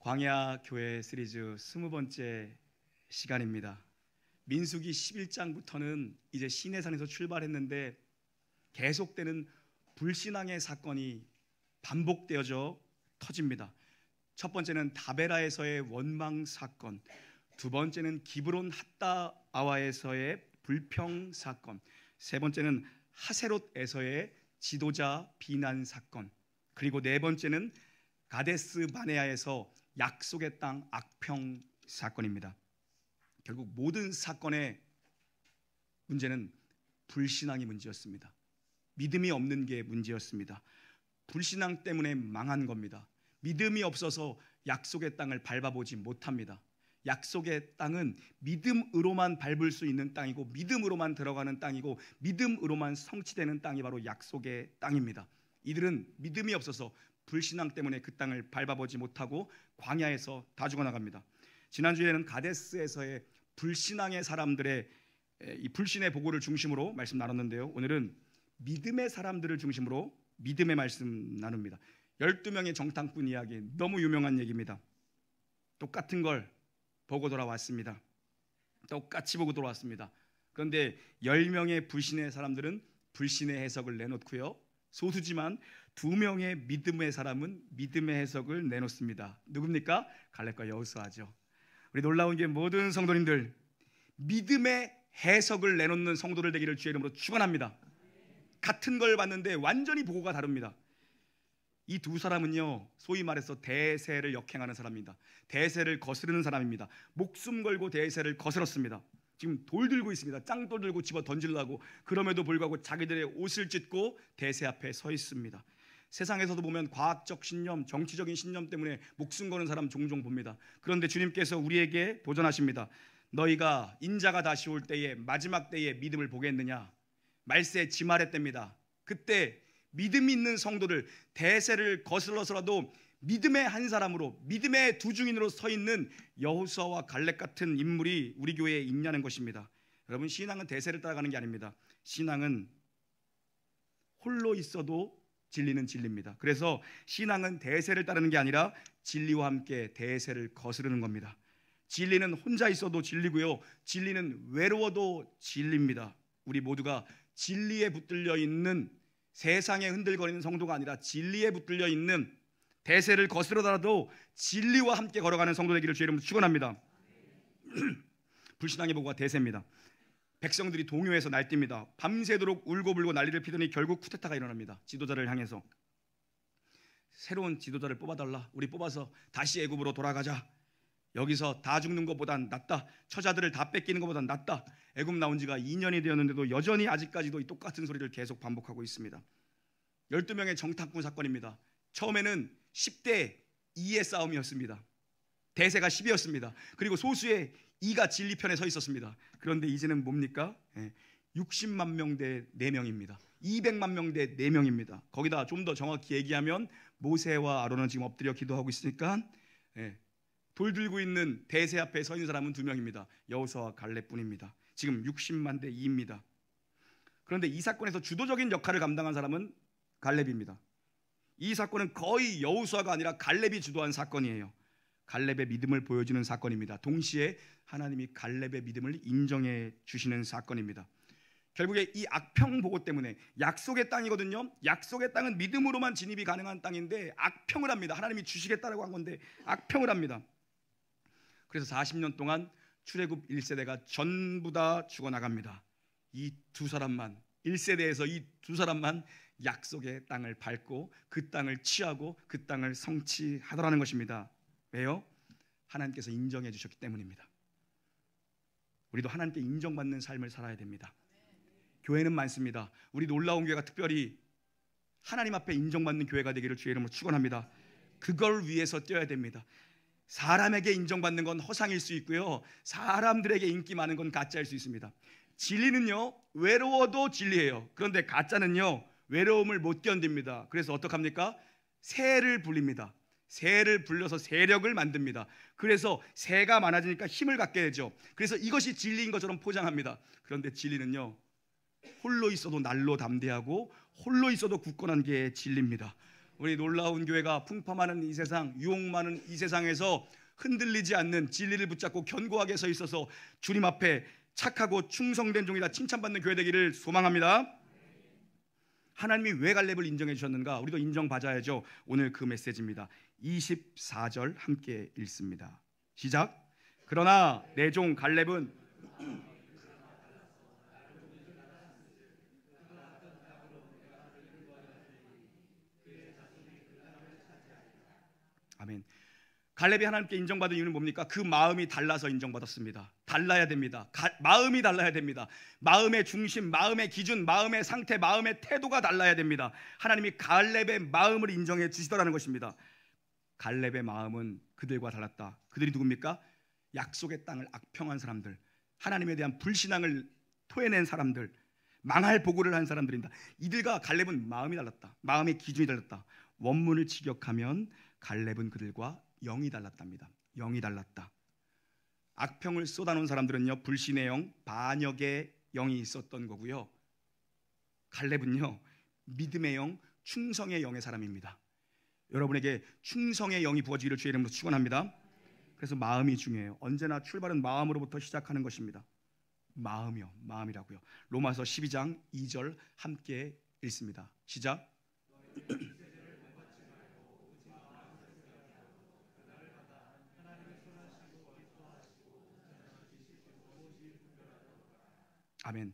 광야 교회 시리즈 20번째 시간입니다. 민수기 11장부터는 이제 시내산에서 출발했는데 계속되는 불신앙의 사건이 반복되어져 터집니다. 첫 번째는 다베라에서의 원망 사건, 두 번째는 기브론 핫다아와에서의 불평 사건, 세 번째는 하세롯에서의 지도자 비난 사건, 그리고 네 번째는 가데스 바네아에서 약속의 땅 악평 사건입니다. 결국 모든 사건의 문제는 불신앙이 문제였습니다. 믿음이 없는 게 문제였습니다. 불신앙 때문에 망한 겁니다. 믿음이 없어서 약속의 땅을 밟아보지 못합니다. 약속의 땅은 믿음으로만 밟을 수 있는 땅이고, 믿음으로만 들어가는 땅이고, 믿음으로만 성취되는 땅이 바로 약속의 땅입니다. 이들은 믿음이 없어서 불신앙 때문에 그 땅을 밟아보지 못하고 광야에서 다 죽어나갑니다. 지난주에는 가데스에서의 불신앙의 사람들의 이 불신의 보고를 중심으로 말씀 나눴는데요, 오늘은 믿음의 사람들을 중심으로 믿음의 말씀 나눕니다. 12명의 정탐꾼 이야기, 너무 유명한 얘기입니다. 똑같은 걸 보고 돌아왔습니다. 똑같이 보고 돌아왔습니다. 그런데 10명의 불신의 사람들은 불신의 해석을 내놓고요, 소수지만 2명의 믿음의 사람은 믿음의 해석을 내놓습니다. 누굽니까? 갈렙과 여호수아죠. 우리 놀라운 게 모든 성도님들 믿음의 해석을 내놓는 성도들 되기를 주의 이름으로 축원합니다. 같은 걸 봤는데 완전히 보고가 다릅니다. 이 두 사람은요, 소위 말해서 대세를 역행하는 사람입니다. 대세를 거스르는 사람입니다. 목숨 걸고 대세를 거스렀습니다. 지금 돌 들고 있습니다. 짱돌 들고 집어 던지려고. 그럼에도 불구하고 자기들의 옷을 찢고 대세 앞에 서 있습니다. 세상에서도 보면 과학적 신념, 정치적인 신념 때문에 목숨 거는 사람 종종 봅니다. 그런데 주님께서 우리에게 도전하십니다. 너희가 인자가 다시 올 때에, 마지막 때에 믿음을 보겠느냐? 말세 지말의 때입니다. 그때 믿음 있는 성도들, 대세를 거슬러서라도 믿음의 한 사람으로, 믿음의 두 증인으로 서 있는 여호수아와 갈렙 같은 인물이 우리 교회에 있냐는 것입니다. 여러분, 신앙은 대세를 따라가는 게 아닙니다. 신앙은 홀로 있어도 진리는 진리입니다. 그래서 신앙은 대세를 따르는 게 아니라 진리와 함께 대세를 거스르는 겁니다. 진리는 혼자 있어도 진리고요, 진리는 외로워도 진리입니다. 우리 모두가 진리에 붙들려 있는, 세상에 흔들거리는 성도가 아니라 진리에 붙들려 있는, 대세를 거스르더라도 진리와 함께 걸어가는 성도 되기를 주의 이름으로 축원합니다. 불신앙의 보고가 대세입니다. 백성들이 동요에서 날뜁니다. 밤새도록 울고불고 난리를 피더니 결국 쿠데타가 일어납니다. 지도자를 향해서 새로운 지도자를 뽑아달라. 우리 뽑아서 다시 애굽으로 돌아가자. 여기서 다 죽는 것보단 낫다. 처자들을 다 뺏기는 것보단 낫다. 애굽 나온 지가 2년이 되었는데도 여전히 아직까지도 이 똑같은 소리를 계속 반복하고 있습니다. 12명의 정탐꾼 사건입니다. 처음에는 10대 2의 싸움이었습니다. 대세가 10이었습니다. 그리고 소수의 2가 진리 편에 서 있었습니다. 그런데 이제는 뭡니까? 60만 명 대 4명입니다. 200만 명 대 4명입니다. 거기다 좀 더 정확히 얘기하면 모세와 아론은 지금 엎드려 기도하고 있으니까 돌 들고 있는 대세 앞에 서 있는 사람은 2명입니다. 여호수아와 갈렙뿐입니다. 지금 60만 대 2입니다. 그런데 이 사건에서 주도적인 역할을 감당한 사람은 갈렙입니다. 이 사건은 거의 여호수아가 아니라 갈렙이 주도한 사건이에요. 갈렙의 믿음을 보여주는 사건입니다. 동시에 하나님이 갈렙의 믿음을 인정해 주시는 사건입니다. 결국에 이 악평 보고 때문에, 약속의 땅이거든요. 약속의 땅은 믿음으로만 진입이 가능한 땅인데 악평을 합니다. 하나님이 주시겠다라고 한 건데 악평을 합니다. 그래서 40년 동안 출애굽 1세대가 전부 다 죽어나갑니다. 이 두 사람만, 1세대에서 이 두 사람만 약속의 땅을 밟고 그 땅을 취하고 그 땅을 성취하더라는 것입니다. 왜요? 하나님께서 인정해 주셨기 때문입니다. 우리도 하나님께 인정받는 삶을 살아야 됩니다. 교회는 많습니다. 우리 놀라운 교회가 특별히 하나님 앞에 인정받는 교회가 되기를 주의 이름으로 축원합니다. 그걸 위해서 뛰어야 됩니다. 사람에게 인정받는 건 허상일 수 있고요, 사람들에게 인기 많은 건 가짜일 수 있습니다. 진리는요, 외로워도 진리예요. 그런데 가짜는요, 외로움을 못 견딥니다. 그래서 어떡합니까? 새를 불립니다. 새를 불려서 세력을 만듭니다. 그래서 새가 많아지니까 힘을 갖게 되죠. 그래서 이것이 진리인 것처럼 포장합니다. 그런데 진리는요, 홀로 있어도 날로 담대하고 홀로 있어도 굳건한 게 진리입니다. 우리 놀라운 교회가 풍파많은 이 세상, 유혹 많은 이 세상에서 흔들리지 않는 진리를 붙잡고 견고하게 서 있어서 주님 앞에 착하고 충성된 종이다 칭찬받는 교회 되기를 소망합니다. 하나님이 왜 갈렙을 인정해 주셨는가? 우리도 인정받아야죠. 오늘 그 메시지입니다. 24절 함께 읽습니다. 시작. 그러나 내 종 갈렙은 아멘. 갈렙이 하나님께 인정받은 이유는 뭡니까? 그 마음이 달라서 인정받았습니다. 달라야 됩니다. 마음이 달라야 됩니다. 마음의 중심, 마음의 기준, 마음의 상태, 마음의 태도가 달라야 됩니다. 하나님이 갈렙의 마음을 인정해 주시더라는 것입니다. 갈렙의 마음은 그들과 달랐다. 그들이 누굽니까? 약속의 땅을 악평한 사람들, 하나님에 대한 불신앙을 토해낸 사람들, 망할 보고를 한 사람들입니다. 이들과 갈렙은 마음이 달랐다. 마음의 기준이 달랐다. 원문을 직역하면 갈렙은 그들과 영이 달랐답니다. 영이 달랐다. 악평을 쏟아놓은 사람들은요, 불신의 영, 반역의 영이 있었던 거고요. 갈렙은요, 믿음의 영, 충성의 영의 사람입니다. 여러분에게 충성의 영이 부어지기를 주의 이름으로 축원합니다. 그래서 마음이 중요해요. 언제나 출발은 마음으로부터 시작하는 것입니다. 마음이요, 마음이라고요. 로마서 12장 2절 함께 읽습니다. 시작. 아멘.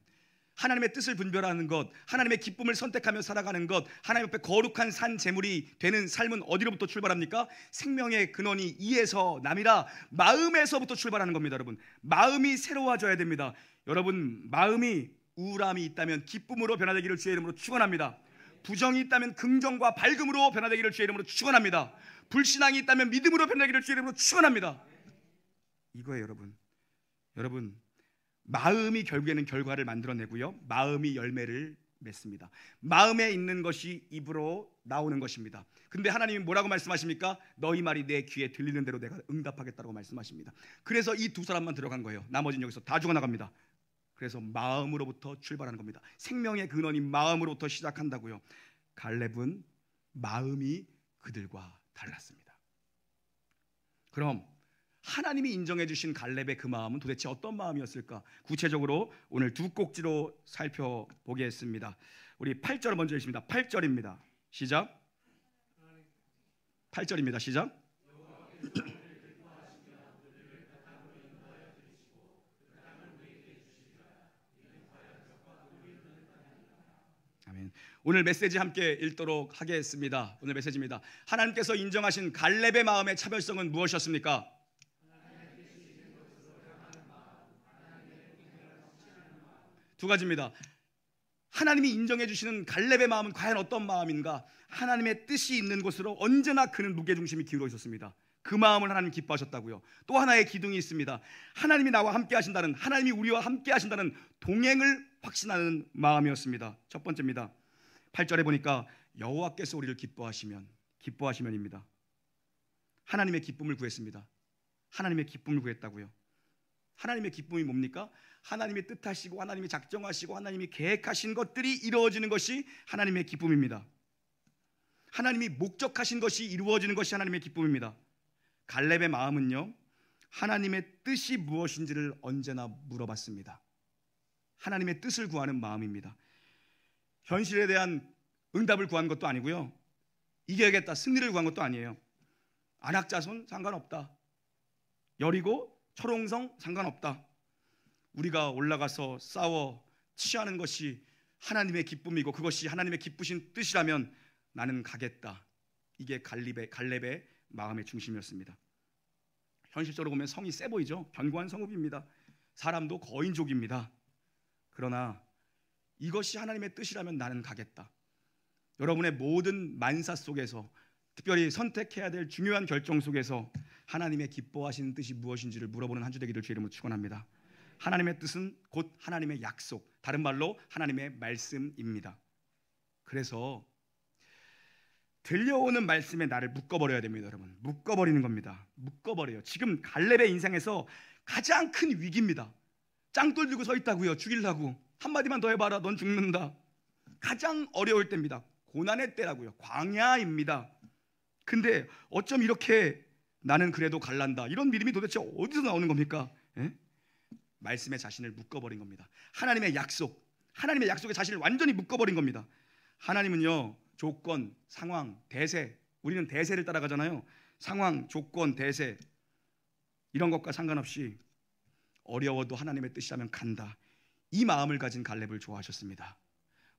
하나님의 뜻을 분별하는 것, 하나님의 기쁨을 선택하며 살아가는 것, 하나님 앞에 거룩한 산 제물이 되는 삶은 어디로부터 출발합니까? 생명의 근원이 이에서 남이라 마음에서부터 출발하는 겁니다. 여러분, 마음이 새로워져야 됩니다. 여러분, 마음이 우울함이 있다면 기쁨으로 변화되기를 주의 이름으로 축원합니다. 부정이 있다면 긍정과 밝음으로 변화되기를 주의 이름으로 축원합니다. 불신앙이 있다면 믿음으로 변화되기를 주의 이름으로 축원합니다. 이거예요, 여러분. 여러분, 마음이 결국에는 결과를 만들어내고요, 마음이 열매를 맺습니다. 마음에 있는 것이 입으로 나오는 것입니다. 근데 하나님이 뭐라고 말씀하십니까? 너희 말이 내 귀에 들리는 대로 내가 응답하겠다고 말씀하십니다. 그래서 이 두 사람만 들어간 거예요. 나머지는 여기서 다 죽어나갑니다. 그래서 마음으로부터 출발하는 겁니다. 생명의 근원이 마음으로부터 시작한다고요. 갈렙은 마음이 그들과 달랐습니다. 그럼 하나님이 인정해 주신 갈렙의 그 마음은 도대체 어떤 마음이었을까? 구체적으로 오늘 두 꼭지로 살펴보겠습니다. 우리 8절 먼저 읽습니다. 8절입니다. 시작. 8절입니다. 시작. 아멘. 오늘 메시지 함께 읽도록 하겠습니다. 오늘 메시지입니다. 하나님께서 인정하신 갈렙의 마음의 차별성은 무엇이었습니까? 두 가지입니다. 하나님이 인정해 주시는 갈렙의 마음은 과연 어떤 마음인가? 하나님의 뜻이 있는 곳으로 언제나 그는 무게중심이 기울어 있었습니다. 그 마음을 하나님 기뻐하셨다고요. 또 하나의 기둥이 있습니다. 하나님이 나와 함께 하신다는, 하나님이 우리와 함께 하신다는 동행을 확신하는 마음이었습니다. 첫 번째입니다. 8절에 보니까 여호와께서 우리를 기뻐하시면입니다. 하나님의 기쁨을 구했습니다. 하나님의 기쁨을 구했다고요. 하나님의 기쁨이 뭡니까? 하나님이 뜻하시고 하나님이 작정하시고 하나님이 계획하신 것들이 이루어지는 것이 하나님의 기쁨입니다. 하나님이 목적하신 것이 이루어지는 것이 하나님의 기쁨입니다. 갈렙의 마음은요, 하나님의 뜻이 무엇인지를 언제나 물어봤습니다. 하나님의 뜻을 구하는 마음입니다. 현실에 대한 응답을 구한 것도 아니고요, 이겨야겠다 승리를 구한 것도 아니에요. 안악자손 상관없다, 여리고 철옹성 상관없다, 우리가 올라가서 싸워 취하는 것이 하나님의 기쁨이고 그것이 하나님의 기쁘신 뜻이라면 나는 가겠다. 이게 갈렙의 마음의 중심이었습니다. 현실적으로 보면 성이 세 보이죠. 견고한 성읍입니다. 사람도 거인족입니다. 그러나 이것이 하나님의 뜻이라면 나는 가겠다. 여러분의 모든 만사 속에서, 특별히 선택해야 될 중요한 결정 속에서 하나님의 기뻐하시는 뜻이 무엇인지를 물어보는 한 주 되기를 주의 이름으로 축원합니다. 하나님의 뜻은 곧 하나님의 약속, 다른 말로 하나님의 말씀입니다. 그래서 들려오는 말씀에 나를 묶어버려야 됩니다. 여러분, 묶어버리는 겁니다. 묶어버려요. 지금 갈렙의 인생에서 가장 큰 위기입니다. 짱돌 들고 서 있다고요. 죽이려고. 한마디만 더 해봐라, 넌 죽는다. 가장 어려울 때입니다. 고난의 때라고요. 광야입니다. 근데 어쩜 이렇게 나는 그래도 갈란다, 이런 믿음이 도대체 어디서 나오는 겁니까? 예? 말씀에 자신을 묶어버린 겁니다. 하나님의 약속에 자신을 완전히 묶어버린 겁니다. 하나님은요, 조건, 상황, 대세, 우리는 대세를 따라가잖아요. 상황, 조건, 대세, 이런 것과 상관없이 어려워도 하나님의 뜻이라면 간다, 이 마음을 가진 갈렙을 좋아하셨습니다.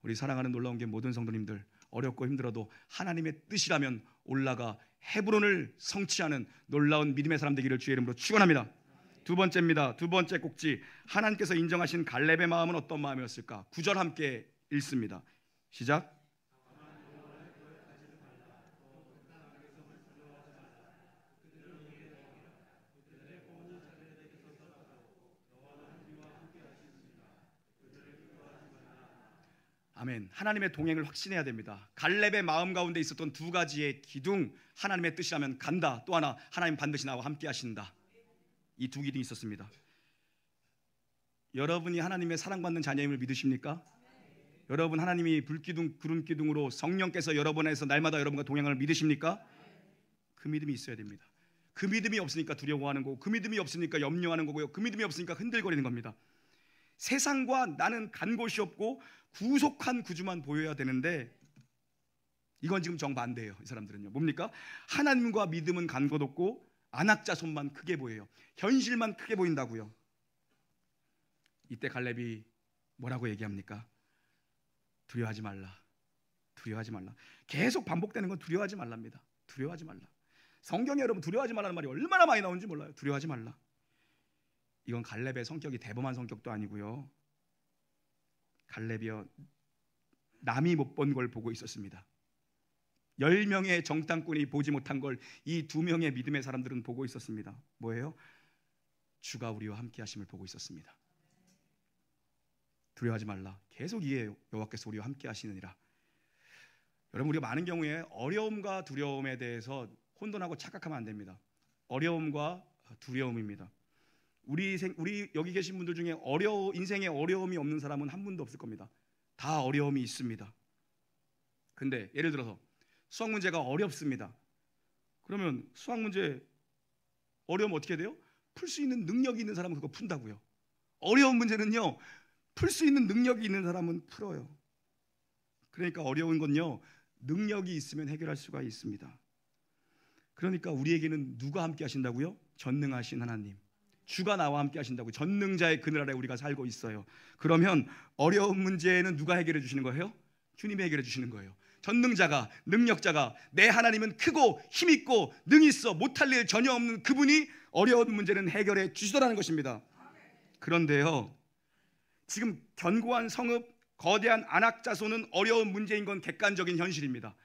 우리 사랑하는 놀라운 게 모든 성도님들, 어렵고 힘들어도 하나님의 뜻이라면 올라가 헤브론을 성취하는 놀라운 믿음의 사람 되기를 주의 이름으로 축원합니다. 두 번째입니다. 두 번째 꼭지, 하나님께서 인정하신 갈렙의 마음은 어떤 마음이었을까? 9절 함께 읽습니다. 시작. 아멘. 하나님의 동행을 확신해야 됩니다. 갈렙의 마음 가운데 있었던 두 가지의 기둥, 하나님의 뜻이라면 간다, 또 하나 하나님 반드시 나와 함께 하신다, 이 두 기둥이 있었습니다. 여러분이 하나님의 사랑받는 자녀임을 믿으십니까? 여러분 하나님이 불기둥 구름기둥으로 성령께서 여러분에서 날마다 여러분과 동행을 믿으십니까? 그 믿음이 있어야 됩니다. 그 믿음이 없으니까 두려워하는 거고, 그 믿음이 없으니까 염려하는 거고요, 그 믿음이 없으니까 흔들거리는 겁니다. 세상과 나는 간 곳이 없고 구속한 구주만 보여야 되는데, 이건 지금 정반대예요. 이 사람들은요, 뭡니까? 하나님과 믿음은 간 곳 없고 안악자손만 크게 보여요. 현실만 크게 보인다고요. 이때 갈렙이 뭐라고 얘기합니까? 두려워하지 말라, 두려워하지 말라. 계속 반복되는 건 두려워하지 말랍니다. 두려워하지 말라. 성경에 여러분 두려워하지 말라는 말이 얼마나 많이 나오는지 몰라요. 두려워하지 말라. 이건 갈렙의 성격이 대범한 성격도 아니고요, 갈렙이요, 남이 못 본 걸 보고 있었습니다. 10명의 정탐꾼이 보지 못한 걸 이 2명의 믿음의 사람들은 보고 있었습니다. 뭐예요? 주가 우리와 함께 하심을 보고 있었습니다. 두려워하지 말라. 계속 이에 여호와께서 우리와 함께 하시느니라. 여러분, 우리가 많은 경우에 어려움과 두려움에 대해서 혼돈하고 착각하면 안 됩니다. 어려움과 두려움입니다. 우리 여기 계신 분들 중에 인생에 어려움이 없는 사람은 한 분도 없을 겁니다. 다 어려움이 있습니다. 근데 예를 들어서 수학 문제가 어렵습니다. 그러면 수학 문제 어려우면 어떻게 돼요? 풀 수 있는 능력이 있는 사람은 그거 푼다고요. 어려운 문제는요, 풀 수 있는 능력이 있는 사람은 풀어요. 그러니까 어려운 건요, 능력이 있으면 해결할 수가 있습니다. 그러니까 우리에게는 누가 함께 하신다고요? 전능하신 하나님, 주가 나와 함께 하신다고. 전능자의 그늘 아래 우리가 살고 있어요. 그러면 어려운 문제는 누가 해결해 주시는 거예요? 주님이 해결해 주시는 거예요. 전능자가, 능력자가, 내 하나님은 크고 힘있고 능히 있어 못할 일 전혀 없는 그분이 어려운 문제는 해결해 주시더라는 것입니다. 그런데요, 지금 견고한 성읍, 거대한 안악자손은 어려운 문제인 건 객관적인 현실입니다.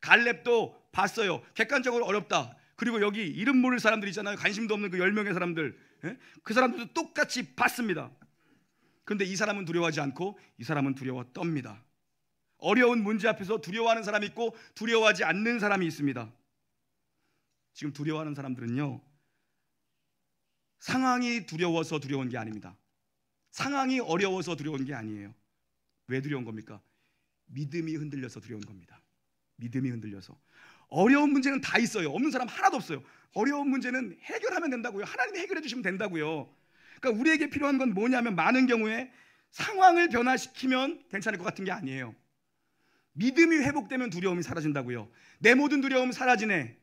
갈렙도 봤어요. 객관적으로 어렵다. 그리고 여기 이름 모를 사람들 있잖아요. 관심도 없는 그 10명의 사람들, 그 사람들도 똑같이 봤습니다. 그런데 이 사람은 두려워하지 않고 이 사람은 두려워 떱니다. 어려운 문제 앞에서 두려워하는 사람이 있고 두려워하지 않는 사람이 있습니다. 지금 두려워하는 사람들은요, 상황이 두려워서 두려운 게 아닙니다. 상황이 어려워서 두려운 게 아니에요. 왜 두려운 겁니까? 믿음이 흔들려서 두려운 겁니다. 믿음이 흔들려서. 어려운 문제는 다 있어요. 없는 사람 하나도 없어요. 어려운 문제는 해결하면 된다고요. 하나님이 해결해 주시면 된다고요. 그러니까 우리에게 필요한 건 뭐냐면, 많은 경우에 상황을 변화시키면 괜찮을 것 같은 게 아니에요. 믿음이 회복되면 두려움이 사라진다고요. 내 모든 두려움 사라지네.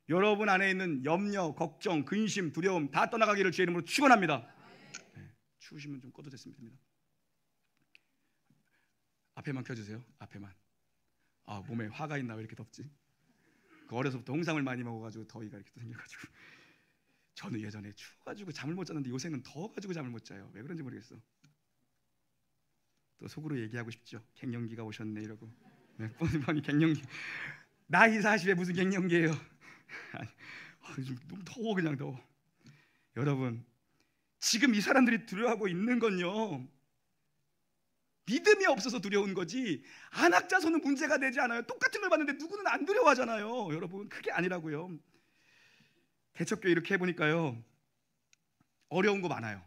여러분 안에 있는 염려, 걱정, 근심, 두려움 다 떠나가기를 주의 이름으로 축원합니다. 네, 추우시면 좀 꺼도 됐습니다. 앞에만 켜주세요. 앞에만. 아, 몸에 화가 있나, 왜 이렇게 덥지? 어려서부터 홍삼을 많이 먹어가지고 더위가 이렇게 생겨가지고. 저는 예전에 추워가지고 잠을 못 잤는데 요새는 더워가지고 잠을 못 자요. 왜 그런지 모르겠어. 또 속으로 얘기하고 싶죠. 갱년기가 오셨네 이러고. 뻔히 갱년기. 나이 40에 무슨 갱년기예요? 너무 더워, 그냥 더워. 여러분, 지금 이 사람들이 두려워하고 있는 건요, 믿음이 없어서 두려운 거지 안악자손은 문제가 되지 않아요. 똑같은 걸 봤는데 누구는 안 두려워하잖아요. 여러분, 그게 아니라고요. 개척교회 이렇게 해보니까요, 어려운 거 많아요.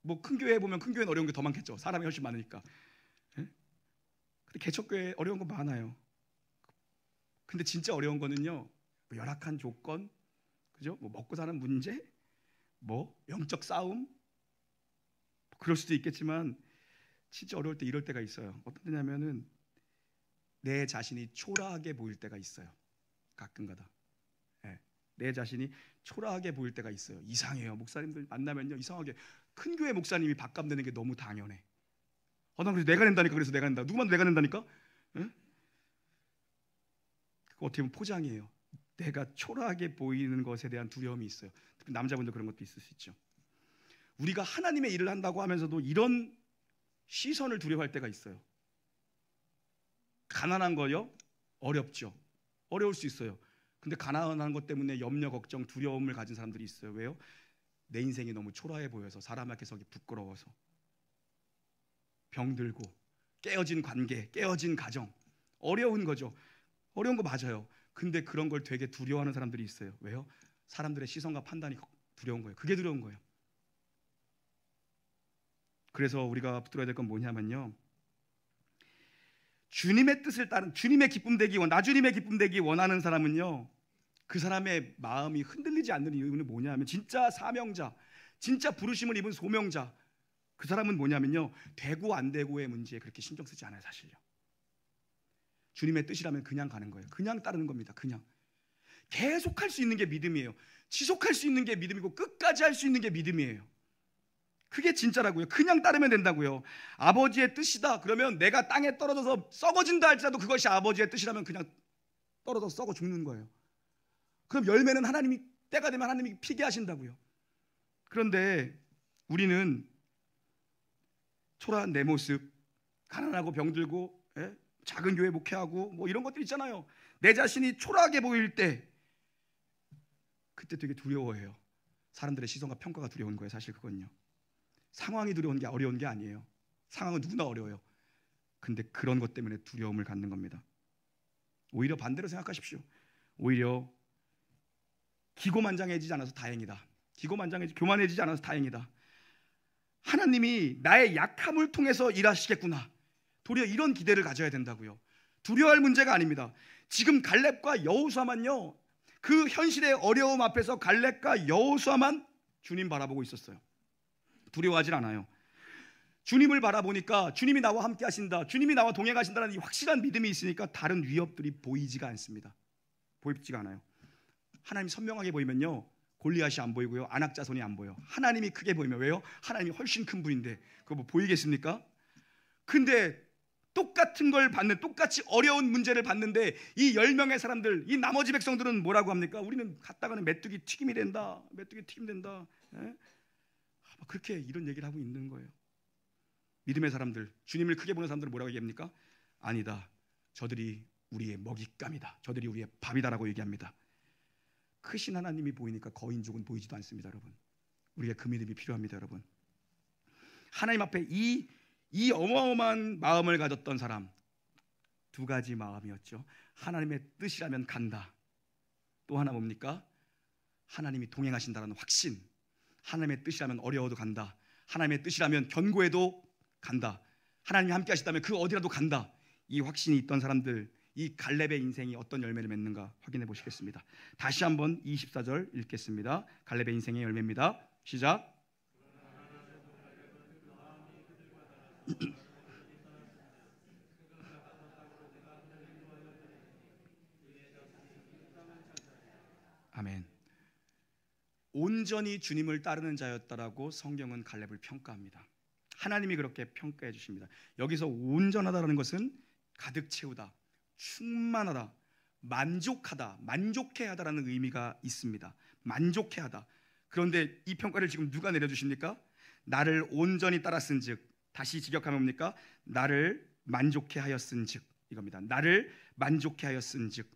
뭐 큰 교회 보면 큰 교회는 어려운 게 더 많겠죠. 사람이 훨씬 많으니까. 근데 개척교회 어려운 거 많아요. 근데 진짜 어려운 거는요, 뭐 열악한 조건, 그죠? 뭐 먹고 사는 문제, 뭐 영적 싸움, 그럴 수도 있겠지만 진짜 어려울 때 이럴 때가 있어요. 어떤 때냐면은 내 자신이 초라하게 보일 때가 있어요. 가끔가다. 네. 내 자신이 초라하게 보일 때가 있어요. 이상해요. 목사님들 만나면요, 이상하게 큰 교회 목사님이 밥값 내는 게 너무 당연해. 난 그래서 내가 낸다니까. 그래서 내가 낸다. 누구만 내가 낸다니까. 네? 그거 어떻게 보면 포장이에요. 내가 초라하게 보이는 것에 대한 두려움이 있어요. 특히 남자분들 그런 것도 있을 수 있죠. 우리가 하나님의 일을 한다고 하면서도 이런 시선을 두려워할 때가 있어요. 가난한 거요? 어렵죠. 어려울 수 있어요. 근데 가난한 것 때문에 염려, 걱정, 두려움을 가진 사람들이 있어요. 왜요? 내 인생이 너무 초라해 보여서, 사람 앞에 서기 부끄러워서. 병들고 깨어진 관계, 깨어진 가정, 어려운 거죠. 어려운 거 맞아요. 근데 그런 걸 되게 두려워하는 사람들이 있어요. 왜요? 사람들의 시선과 판단이 두려운 거예요. 그게 두려운 거예요. 그래서 우리가 붙들어야 될 건 뭐냐면요, 주님의 뜻을 따른, 주님의 기쁨 되기 나 주님의 기쁨 되기 원하는 사람은요, 그 사람의 마음이 흔들리지 않는 이유는 뭐냐면, 진짜 사명자, 진짜 부르심을 입은 소명자, 그 사람은 뭐냐면요, 되고 안 되고의 문제에 그렇게 신경 쓰지 않아요. 사실요. 주님의 뜻이라면 그냥 가는 거예요. 그냥 따르는 겁니다. 그냥 계속 할 수 있는 게 믿음이에요. 지속할 수 있는 게 믿음이고 끝까지 할 수 있는 게 믿음이에요. 그게 진짜라고요. 그냥 따르면 된다고요. 아버지의 뜻이다 그러면 내가 땅에 떨어져서 썩어진다 할지라도 그것이 아버지의 뜻이라면 그냥 떨어져서 썩어 죽는 거예요. 그럼 열매는 하나님이, 때가 되면 하나님이 피게 하신다고요. 그런데 우리는 초라한 내 모습, 가난하고 병들고, 작은 교회 목회하고 뭐 이런 것들 있잖아요. 내 자신이 초라하게 보일 때 그때 되게 두려워해요. 사람들의 시선과 평가가 두려운 거예요. 사실 그건요, 상황이 두려운 게 어려운 게 아니에요. 상황은 누구나 어려워요. 근데 그런 것 때문에 두려움을 갖는 겁니다. 오히려 반대로 생각하십시오. 오히려 기고만장해지지 않아서 다행이다. 교만해지지 않아서 다행이다. 하나님이 나의 약함을 통해서 일하시겠구나. 도리어 이런 기대를 가져야 된다고요. 두려워할 문제가 아닙니다. 지금 갈렙과 여호수아만요, 그 현실의 어려움 앞에서 갈렙과 여호수아만 주님 바라보고 있었어요. 두려워하진 않아요. 주님을 바라보니까 주님이 나와 함께 하신다, 주님이 나와 동행하신다는 이 확실한 믿음이 있으니까 다른 위협들이 보이지가 않습니다. 보이지가 않아요. 하나님이 선명하게 보이면요, 골리앗이 안 보이고요, 안악자손이 안 보여. 하나님이 크게 보이면, 왜요? 하나님이 훨씬 큰 분인데 그거 뭐 보이겠습니까? 근데 똑같은 걸 받는, 똑같이 어려운 문제를 받는데 이 10명의 사람들, 이 나머지 백성들은 뭐라고 합니까? 우리는 갔다가는 메뚜기 튀김이 된다, 메뚜기 튀김 된다. 그렇게 이런 얘기를 하고 있는 거예요. 믿음의 사람들, 주님을 크게 보는 사람들은 뭐라고 얘기합니까? 아니다, 저들이 우리의 먹잇감이다, 저들이 우리의 밥이다라고 얘기합니다. 크신 하나님이 보이니까 거인족은 보이지도 않습니다. 여러분, 우리가 그 믿음이 필요합니다. 여러분, 하나님 앞에 이 어마어마한 마음을 가졌던 사람, 두 가지 마음이었죠. 하나님의 뜻이라면 간다. 또 하나 뭡니까? 하나님이 동행하신다는 확신. 하나님의 뜻이라면 어려워도 간다. 하나님의 뜻이라면 견고해도 간다. 하나님이 함께 하시다면 그 어디라도 간다. 이 확신이 있던 사람들, 이 갈렙의 인생이 어떤 열매를 맺는가 확인해 보시겠습니다. 다시 한번 24절 읽겠습니다. 갈렙의 인생의 열매입니다. 시작. 아멘. 온전히 주님을 따르는 자였다라고 성경은 갈렙을 평가합니다. 하나님이 그렇게 평가해 주십니다. 여기서 온전하다라는 것은 가득 채우다, 충만하다, 만족하다, 만족해하다라는 의미가 있습니다. 만족해하다. 그런데 이 평가를 지금 누가 내려주십니까? 나를 온전히 따랐은즉, 다시 직역하면 뭡니까? 나를 만족해하였은즉, 이겁니다. 나를 만족해하였은즉,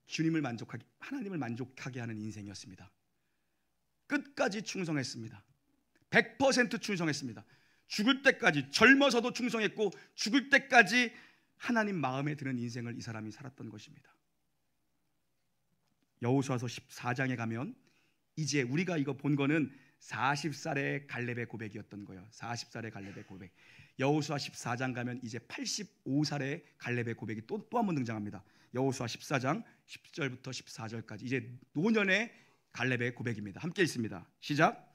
주님을 만족하게, 하나님을 만족하게 하는 인생이었습니다. 끝까지 충성했습니다. 100% 충성했습니다. 죽을 때까지, 젊어서도 충성했고 죽을 때까지 하나님 마음에 드는 인생을 이 사람이 살았던 것입니다. 여호수아서 14장에 가면 이제 우리가 이거 본 거는 40살의 갈렙의 고백이었던 거예요. 40살의 갈렙의 고백. 여호수아 14장 가면 이제 85살의 갈렙의 고백이 또 한 번 등장합니다. 여호수아 14장 10절부터 14절까지 이제 노년의 갈렙의 고백입니다. 함께 읽습니다. 시작.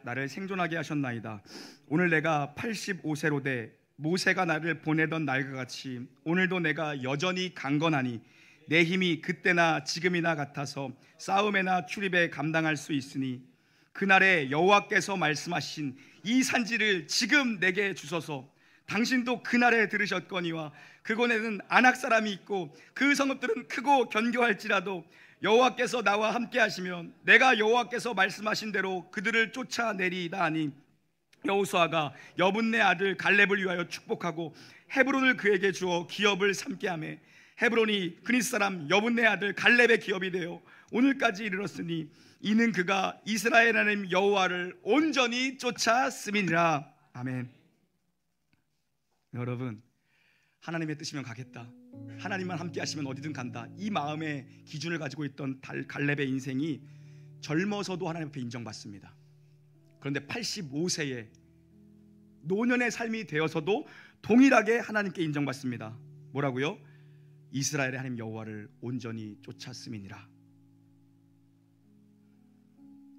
나를 생존하게 하셨나이다. 오늘 내가 85세로 돼 모세가 나를 보내던 날과 같이 오늘도 내가 여전히 강건하니 내 힘이 그때나 지금이나 같아서 싸움에나 출입에 감당할 수 있으니 그날에 여호와께서 말씀하신 이 산지를 지금 내게 주소서. 당신도 그날에 들으셨거니와 그곳에는 아낙 사람이 있고 그 성읍들은 크고 견고할지라도 여호와께서 나와 함께 하시면 내가 여호와께서 말씀하신 대로 그들을 쫓아내리이다 하니 여호수아가 여분네 아들 갈렙을 위하여 축복하고 헤브론을 그에게 주어 기업을 삼게 하매 헤브론이 그니스 사람 여분네 아들 갈렙의 기업이 되어 오늘까지 이르렀으니 이는 그가 이스라엘 하나님 여호와를 온전히 쫓았음이니라. 아멘. 여러분, 하나님의 뜻이면 가겠다, 하나님만 함께 하시면 어디든 간다, 이 마음의 기준을 가지고 있던 갈렙의 인생이 젊어서도 하나님 앞에 인정받습니다. 그런데 85세에 노년의 삶이 되어서도 동일하게 하나님께 인정받습니다. 뭐라고요? 이스라엘의 하나님 여호와를 온전히 쫓았음이니라.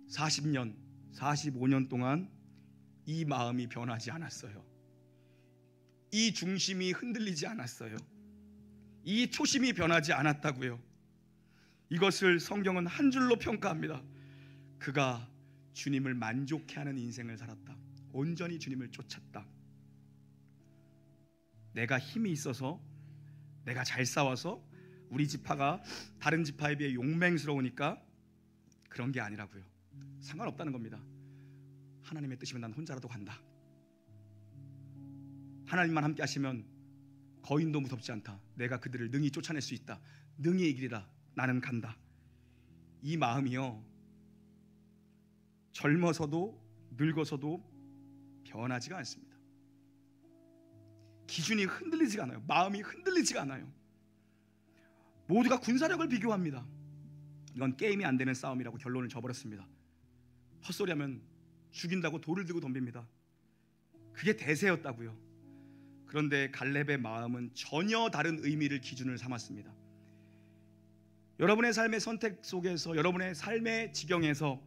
40년, 45년 동안 이 마음이 변하지 않았어요. 이 중심이 흔들리지 않았어요. 이 초심이 변하지 않았다고요. 이것을 성경은 한 줄로 평가합니다. 그가 주님을 만족해 하는 인생을 살았다. 온전히 주님을 쫓았다. 내가 힘이 있어서, 내가 잘 싸워서 우리 지파가 다른 지파에 비해 용맹스러우니까 그런 게 아니라고요. 상관없다는 겁니다. 하나님의 뜻이면 난 혼자라도 간다. 하나님만 함께 하시면 거인도 무섭지 않다. 내가 그들을 능히 쫓아낼 수 있다. 능히 이기리라. 나는 간다. 이 마음이요, 젊어서도 늙어서도 변하지가 않습니다. 기준이 흔들리지가 않아요. 마음이 흔들리지가 않아요. 모두가 군사력을 비교합니다. 이건 게임이 안 되는 싸움이라고 결론을 줘버렸습니다. 헛소리하면 죽인다고 돌을 들고 덤빕니다. 그게 대세였다고요. 그런데 갈렙의 마음은 전혀 다른 의미를 기준을 삼았습니다. 여러분의 삶의 선택 속에서, 여러분의 삶의 지경에서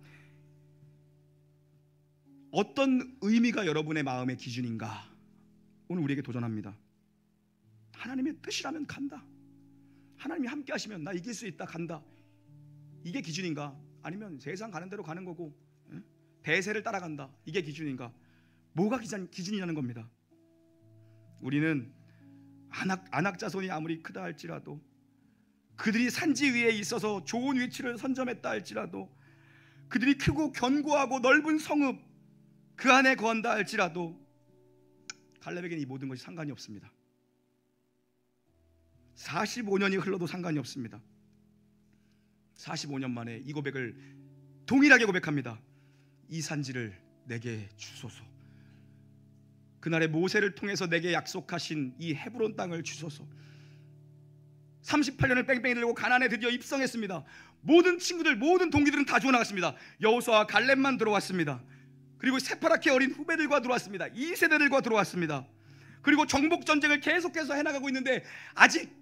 어떤 의미가 여러분의 마음의 기준인가? 오늘 우리에게 도전합니다. 하나님의 뜻이라면 간다. 하나님이 함께 하시면 나 이길 수 있다, 간다. 이게 기준인가? 아니면 세상 가는 대로 가는 거고 대세를 따라간다, 이게 기준인가? 뭐가 기준이냐는 겁니다. 우리는 아낙 자손이 아무리 크다 할지라도, 그들이 산지 위에 있어서 좋은 위치를 선점했다 할지라도, 그들이 크고 견고하고 넓은 성읍 그 안에 거한다 할지라도 갈렙에게는 이 모든 것이 상관이 없습니다. 45년이 흘러도 상관이 없습니다. 45년 만에 이 고백을 동일하게 고백합니다. 이 산지를 내게 주소서. 그날의 모세를 통해서 내게 약속하신 이 헤브론 땅을 주소서. 38년을 뺑뺑이 들고 가나안에 드디어 입성했습니다. 모든 친구들, 모든 동기들은 다 죽어나갔습니다. 여호수아와 갈렙만 들어왔습니다. 그리고 새파랗게 어린 후배들과 들어왔습니다. 2세대들과 들어왔습니다. 그리고 정복 전쟁을 계속해서 해나가고 있는데 아직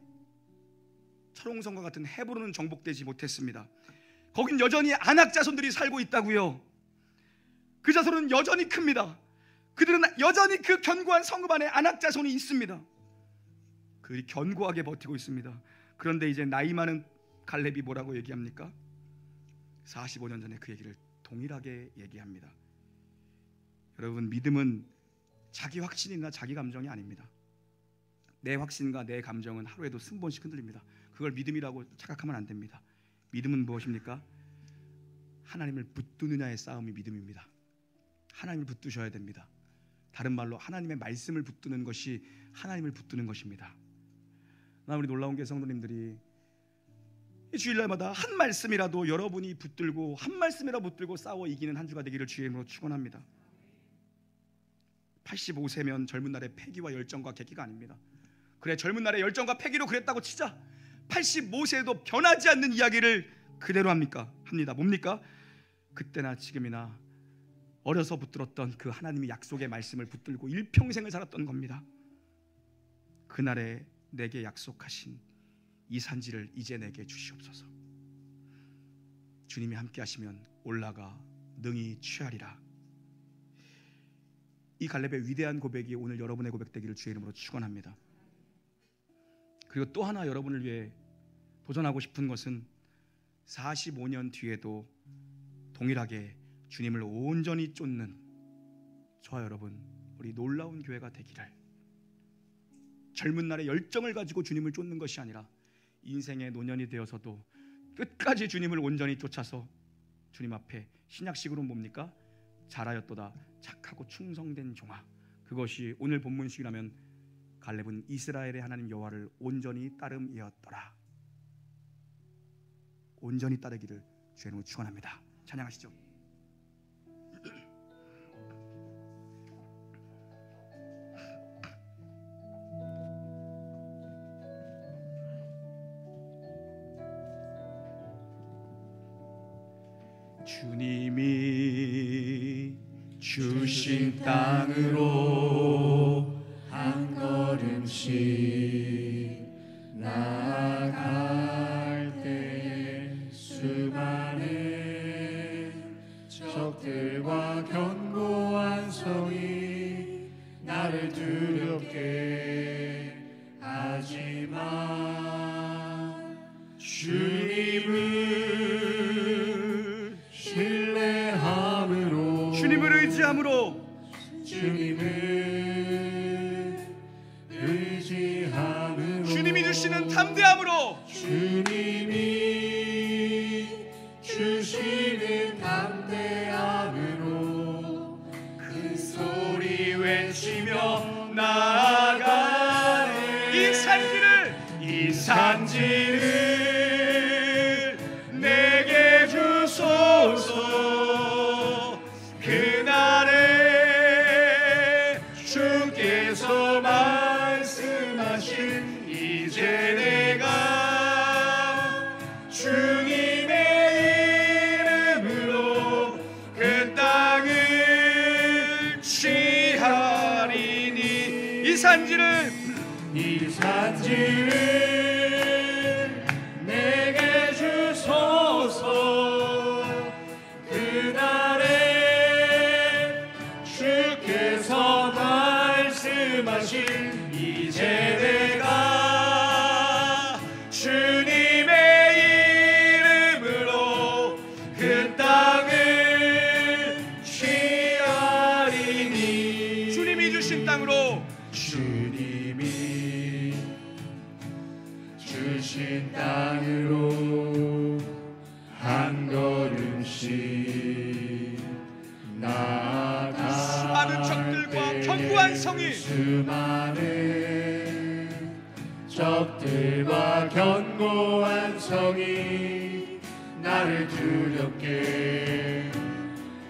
철옹성과 같은 헤브론은 정복되지 못했습니다. 거긴 여전히 아낙 자손들이 살고 있다고요. 그 자손은 여전히 큽니다. 그들은 여전히 그 견고한 성읍 안에 아낙 자손이 있습니다. 그들이 견고하게 버티고 있습니다. 그런데 이제 나이 많은 갈렙이 뭐라고 얘기합니까? 45년 전에 그 얘기를 동일하게 얘기합니다. 여러분, 믿음은 자기 확신이나 자기 감정이 아닙니다. 내 확신과 내 감정은 하루에도 20번씩 흔들립니다. 그걸 믿음이라고 착각하면 안 됩니다. 믿음은 무엇입니까? 하나님을 붙드느냐의 싸움이 믿음입니다. 하나님을 붙드셔야 됩니다. 다른 말로 하나님의 말씀을 붙드는 것이 하나님을 붙드는 것입니다. 우리 놀라운 게 성도님들이 주일날마다 한 말씀이라도 여러분이 붙들고, 한 말씀이라도 붙들고 싸워 이기는 한 주가 되기를 주의 이름으로 축원합니다. 85세면 젊은 날의 패기와 열정과 계기가 아닙니다. 그래, 젊은 날의 열정과 패기로 그랬다고 치자 85세에도 변하지 않는 이야기를 그대로 합니까? 합니다. 뭡니까? 그때나 지금이나 어려서 붙들었던 그 하나님의 약속의 말씀을 붙들고 일평생을 살았던 겁니다. 그날에 내게 약속하신 이 산지를 이제 내게 주시옵소서. 주님이 함께 하시면 올라가 능히 취하리라. 이 갈렙의 위대한 고백이 오늘 여러분의 고백되기를 주의 이름으로 축원합니다. 그리고 또 하나 여러분을 위해 도전하고 싶은 것은 45년 뒤에도 동일하게 주님을 온전히 쫓는 저와 여러분, 우리 놀라운 교회가 되기를, 젊은 날의 열정을 가지고 주님을 쫓는 것이 아니라 인생의 노년이 되어서도 끝까지 주님을 온전히 쫓아서 주님 앞에 신약식으로 뭡니까? 잘하였도다 착하고 충성된 종아. 그것이 오늘 본문식이라면 갈렙은 이스라엘의 하나님 여호와를 온전히 따름이었더라. 온전히 따르기를 주의 이름으로 축원합니다. 찬양하시죠. 주님이 주신 땅으로 한 걸음씩 나아갈 때에 수많은 적들과 견고한 성이 나를 두렵게 하지만 주님을 신뢰함으로, 주님을 의지함으로, 주님을 의지함으로, 주님이 주시는 담대함으로, 주님이 주시는 담대함으로 큰 소리 외치며 나아가네. 이 산지를 내게 주소서. 그날에 주께서 말씀하신 이제 내가 주님의 이름으로 그 땅을 취하리니. 이 산지를 내게 주소서. 그날에 주께서 말씀하신 이제 내가 주님의 이름으로 그 땅을 취하리니. 주님이 주신 땅으로, 주님이 주신 땅으로 한 걸음씩 나아가. 수많은 적들과 견고한 성이, 수많은 적들과 견고한 성이 나를 두렵게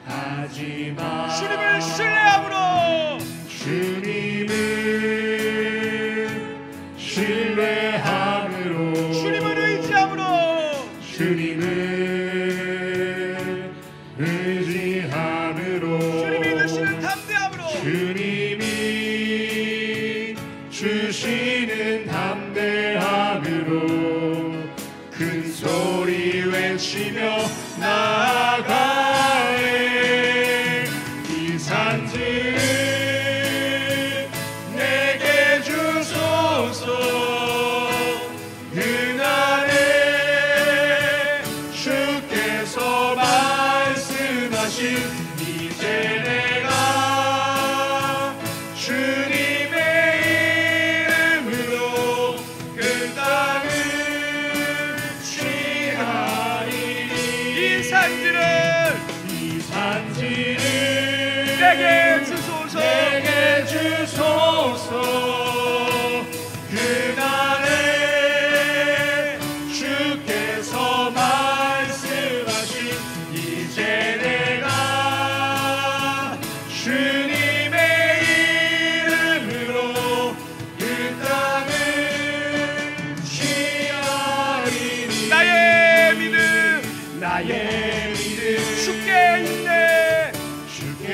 하지만 주님을 신뢰함으로, 주님을 신뢰함으로, 주님을 의지함으로, 주님을 의지함으로, 주님이 주시는 담대함으로, 주님이 주시는 담대함으로 큰 소리 외치며 나아가네. 이 산지를 내게 주소서. 그날에 주께서 말씀하신 이제 내가 주님의 이름으로 그 땅을 취하리니. 이 산지를 내게 주소서. 내게 주소서. 그날에 주께서 말씀하신 이제 내가 주님의 나의 믿음 주께 있네. 주께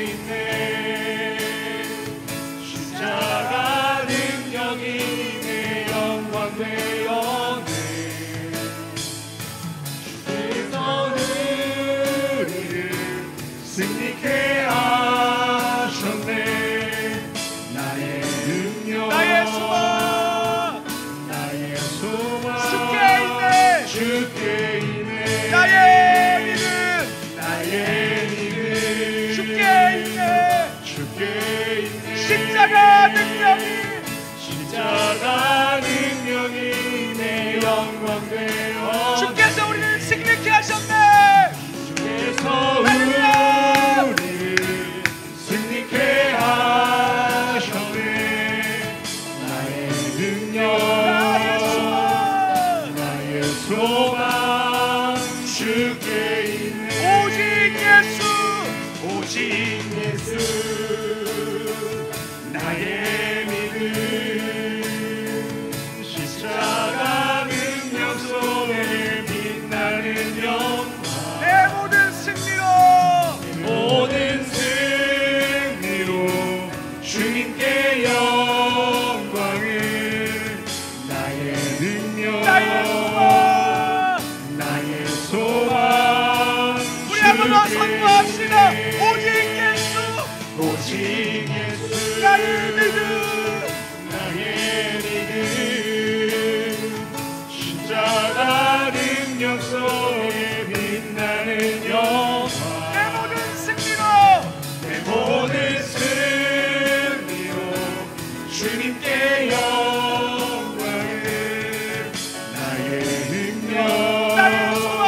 있네. 십자가 능력이 내 영광 되었네. 주께서 우리를 승리케 하셨네. 나의 능력 나의 소망 나의 소망 주께 있네. 주께 있네. 나의 믿음 나의 믿음 주께 있네. 주께 있네. 십자가 능력이 내 영광 되어 주께서 우리를 승리케 하셨네. 주께서 할렐루야. 우리를 승리케 하셨네. 나의 능력 나의 소망 주께 있네. 오직 예수 오직 예수 나의 믿음 십자가 능력 속에 빛나는 영광 내 모든 승리로 모든 승리로 주님께 영광을 나의 능력 나의 소망 나의 소망 우리 한번 더 선포합시다. 오직 예수 오직 예수 나의 믿음 나의 믿음 십자가 능력 속에 빛나는 영광 내 모든 승리로 내 모든 승리로 주님께 영광을 나의 능력 나의 소망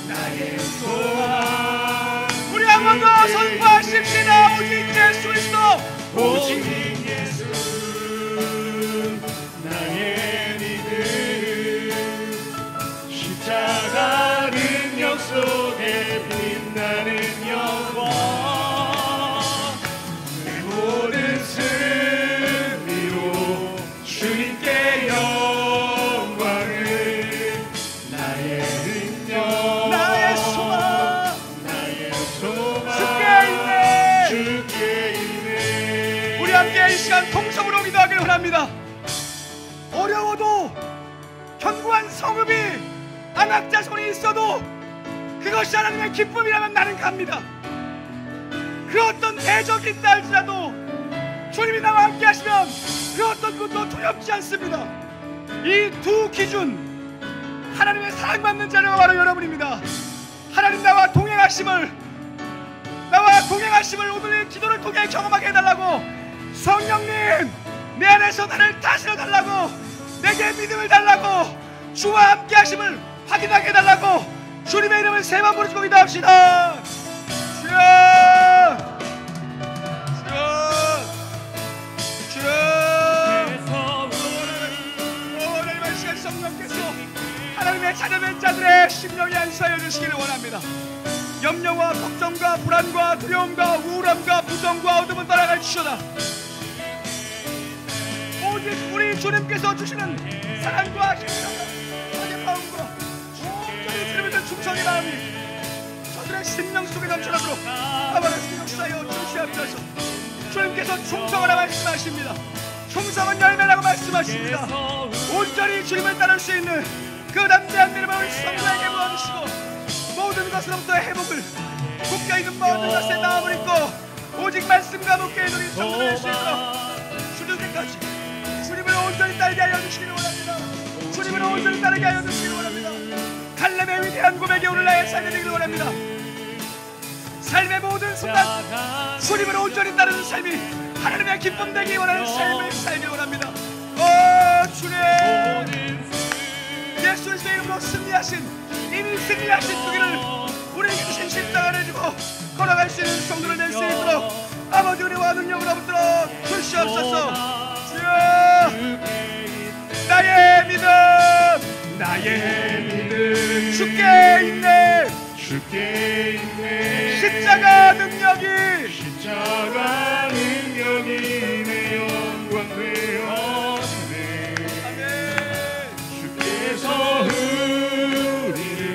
나의 소망 우리 한번 더 선포하십시다. 오직 예수 그리스도 오직 예수 나의 믿음 십자가 능력 속에 빛나는 영광 내 모든 승리로 주님께 영광을 나의 능력 나의 소망 나의 소망 주께 있네. 주께 있네. 우리 함께 이 시간 통성으로 기도하기를 원합니다. 어려워도 견고한 성읍이 안악자손이 있어도 그것이 하나님의 기쁨이라면 나는 갑니다. 그 어떤 대적이 있다 할지라도 주님이 나와 함께 하시면 그 어떤 것도 두렵지 않습니다. 이 두 기준 하나님의 사랑받는 자녀가 바로 여러분입니다. 하나님 나와 동행하심을 오늘 기도를 통해 경험하게 해달라고 성령님 내 안에서 나를 다스려 달라고 내게 믿음을 달라고 주와 함께 하심을 확인하게 해달라고 주님의 이름을 세 번 부르시고 기도합시다. 주여 주여 오늘 이 시간 성령께서 하나님의 자녀된 자들의 심령이 안수하여 주시기를 원합니다. 염려와 걱정과 불안과 두려움과 우울함과 부정과 어둠은 떠나갈 주셔다. 오직 우리 주님께서 주시는 사랑과 힘과 마음과 온전히 주님에 대한 충성의 마음이 저들의 심령 속에 넘쳐나도록 아버지 역사여 주시옵소서. 주님께서 충성하라 말씀하십니다. 충성은 열매라고 말씀하십니다. 온전히 주님을 따를 수 있는 그 담대한 믿음을 우리 성도에게 부어주시고 모든 것으로부터 회복을 묶여 있는 모든 것에 마음을 입고 오직 말씀과 묶여 있는 우리 성도를 할 수 있도록 주님 때까지 주님을 온전히 따르게 하여 주시기를 원합니다. 주님을 온전히 따르게 하여 주시기를 원합니다. 갈렙의 위대한 고백이 오늘 나의 삶이 되기를 원합니다. 삶의 모든 순간 주님을 온전히 따르는 삶이 하나님의 기쁨 되기 원하는 삶을 살기 원합니다. 오 주님 예수 그리스도의 이름으로 이미 승리하신 그 길을 우리에게 주신 십자가를 지고 걸어갈 수 있는 성도를 낼 수 있도록 아버지 은혜와 능력으로 붙들어 주시옵소서. 주여 나의 믿음 주께 있네. 십자가 능력이 내 영광 되었네. 주께서 우리를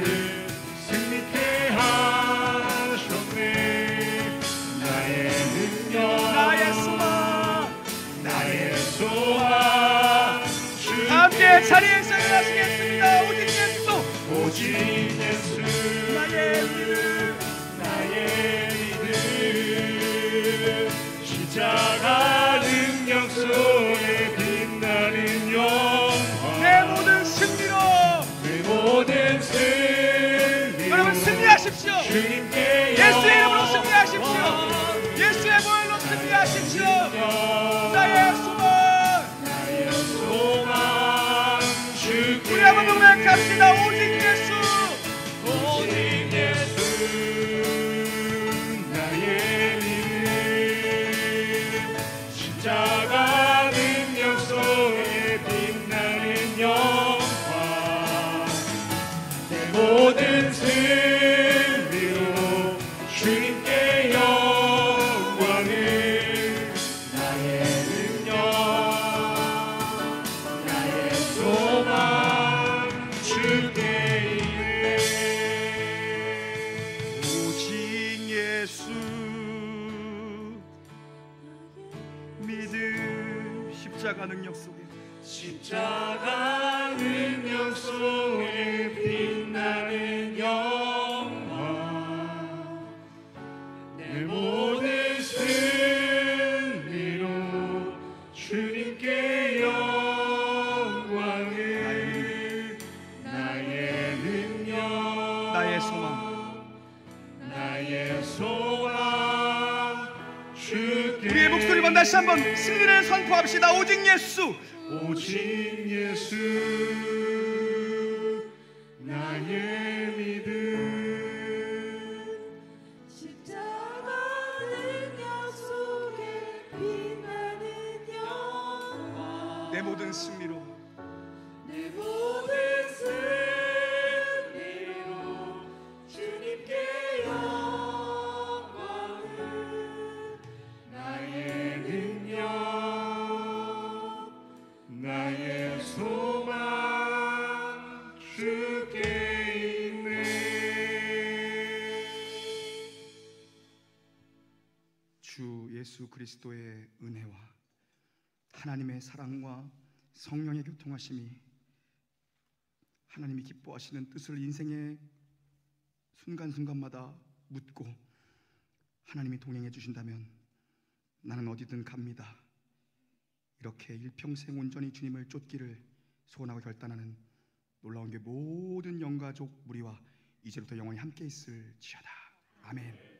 우리가 자리에서 일어나시겠습니다. 오직 예수, 오직 예수 나의 믿음, 나의 믿음 십자가 능력 속에 빛나는 영광 내 모든 승리로 내 모든 승리로 여러분 승리하십시오. 주님께 예수의 이름으로 승리하십시오. 예수의 보혈로 승리하십시오. 나의 소망, 나의 소망 주께 우리 한번 고백합시다. 오직 예수, 오직 예수 나의 믿음 십자가 능력 속에 빛나는 영광 내 모든 승리로 주님께 영광을 나의 능력 나의 소망 주께 있네 오직 예수 믿음 십자가 능력 속에 십자가 능력 속에 빛나는 영광 내 모든 승리로 주님께 영광을 나의 능력 나의 소망, 나의 소망 주께 우리의 목소리만 다시 한번 승리를 선포합시다. 오직 예수, 오직 예수 나의 믿음 십자가 능력 속에 빛나는 영광 내 모든 승리로 내 모든 승리로 주님께 영광을 나의 능력 나의 소망 주께 있네 주 예수 그리스도의 은혜와 하나님의 사랑과 성령의 교통하심이 하나님이 기뻐하시는 뜻을 인생의 순간순간마다 묻고 하나님이 동행해 주신다면 나는 어디든 갑니다. 이렇게 일평생 온전히 주님을 쫓기를 소원하고 결단하는 놀라운 게 모든 영가족 무리와 이제부터 영원히 함께 있을지어다. 아멘.